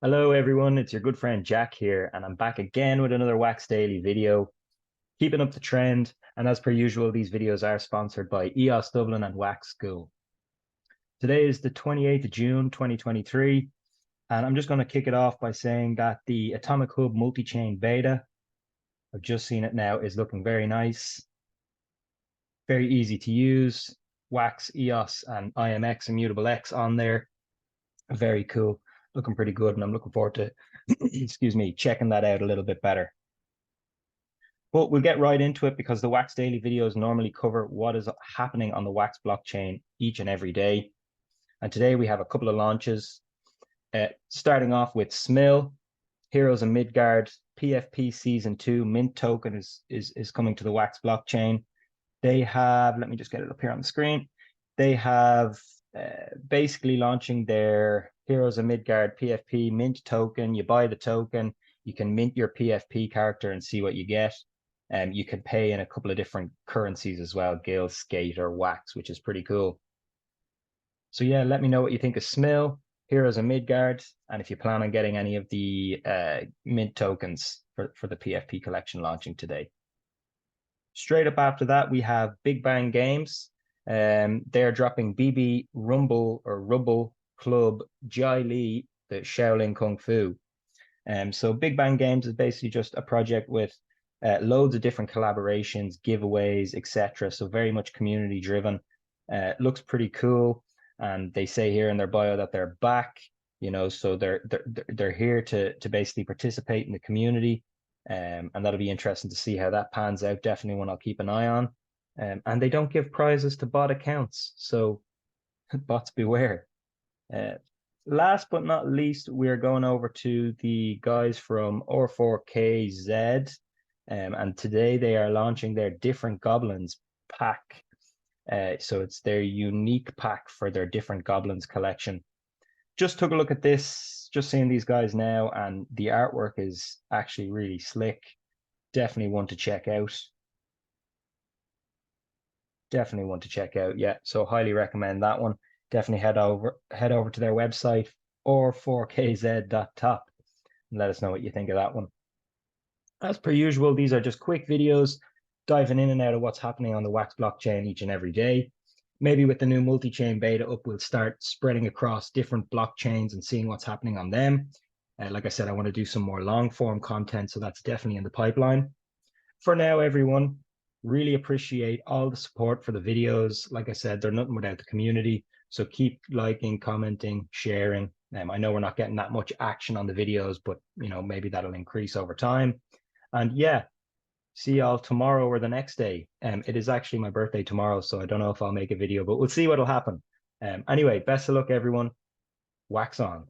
Hello everyone, it's your good friend Jack here, and I'm back again with another Wax Daily video, keeping up the trend. And as per usual, these videos are sponsored by EOS Dublin and Wax School. Today is the 28th of June, 2023, and I'm just going to kick it off by saying that the Atomic Hub multi-chain beta, I've just seen it now, is looking very nice, very easy to use. Wax, EOS, and IMX, Immutable X on there. Very cool, looking pretty good, and I'm looking forward to, excuse me, checking that out a little bit better. But we'll get right into it because the Wax Daily videos normally cover what is happening on the Wax blockchain each and every day. And today we have a couple of launches, starting off with SMIL, Heroes of Midgard, PFP Season 2, Mint token is coming to the Wax blockchain. They have, let me just get it up here on the screen. They have basically launching their Heroes of Midgard PFP Mint token. You buy the token, you can mint your PFP character and see what you get. You can pay in a couple of different currencies as well, Gil, Skate, or Wax, which is pretty cool. So yeah, let me know what you think of SMIL, Heroes of Midgard, and if you plan on getting any of the mint tokens for the PFP collection launching today. Straight up after that, we have Big Bang Games. They're dropping BB Rumble or Rubble Club Jai Li, the Shaolin Kung Fu. So Big Bang Games is basically just a project with loads of different collaborations, giveaways, etc. So very much community driven. Looks pretty cool, and they say here in their bio that they're back. So they're here to basically participate in the community, and that'll be interesting to see how that pans out. Definitely one I'll keep an eye on. And they don't give prizes to bot accounts, so bots beware. Last but not least, we're going over to the guys from R4KZ. And today they are launching their Different Goblins pack. So it's their unique pack for their Different Goblins collection. Just took a look at this, just seeing these guys now, and the artwork is actually really slick. Definitely one to check out. Definitely one to check out. Yeah, so highly recommend that one. Definitely head over to their website or 4kz.top and let us know what you think of that one. As per usual, these are just quick videos diving in and out of what's happening on the Wax blockchain each and every day. Maybe with the new multi-chain beta up, we'll start spreading across different blockchains and seeing what's happening on them. Like I said, I want to do some more long form content, so that's definitely in the pipeline. For now, everyone, really appreciate all the support for the videos. Like I said, they're nothing without the community. So keep liking, commenting, sharing. I know we're not getting that much action on the videos, but maybe that'll increase over time. And yeah, see y'all tomorrow or the next day. It is actually my birthday tomorrow, so I don't know if I'll make a video, but we'll see what'll happen. Anyway, best of luck, everyone. Wax on.